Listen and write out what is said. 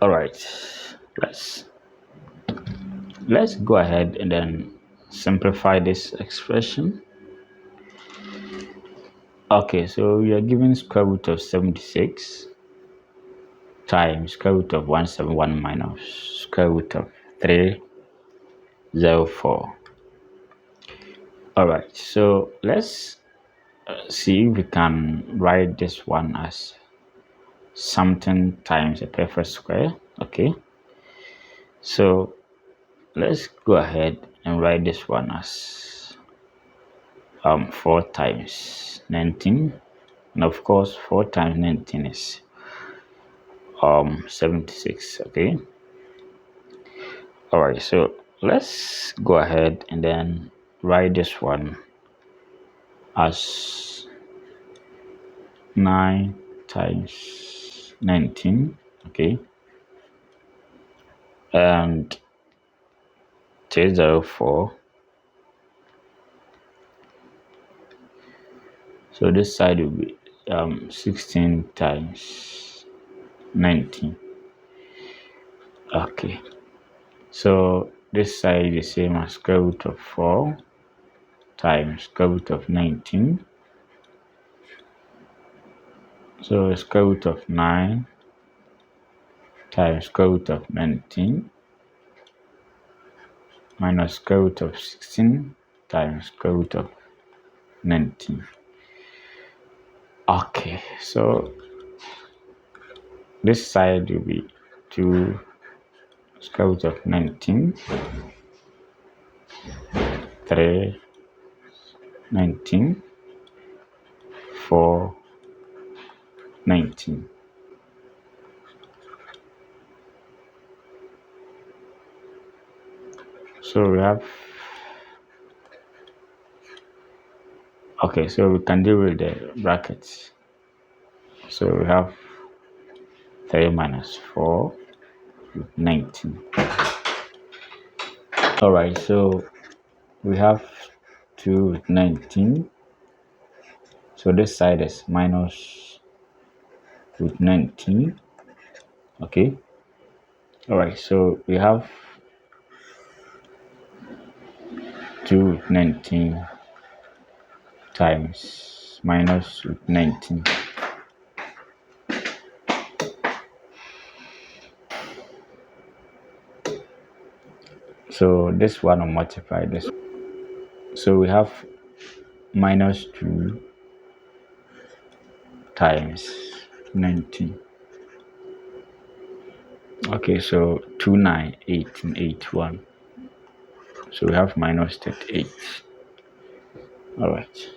All right, let's let's go ahead and then simplify this expression. Okay, so we are given square root of 76 times square root of 171 minus square root of 304. All right, so let's see if we can write this one as something times a perfect square. Okay, so let's go ahead and write this one as 4 times 19, and of course 4 times 19 is 76. Okay, all right, so let's go ahead and then write this one as 9 times 19. Okay, and 304. So this side will be 16 times 19. Okay, so this side is the same as square root of 4 times square root of 19. So square root of 9 times square root of 19 minus square root of 16 times square root of 19. Okay, so this side will be 2 square root of 19, 3, 19, 4, 19. So we have, okay, so we can deal with the brackets. So we have 3 minus 4, 19. All right, so we have 2 with 19. So this side is minus with 19. Okay. All right, so we have 2 with 19 times minus with 19. So this one will multiply this. So we have minus 2 times 19. Okay, so 2, 9, 8, and 8, 1. So we have minus 38. All right.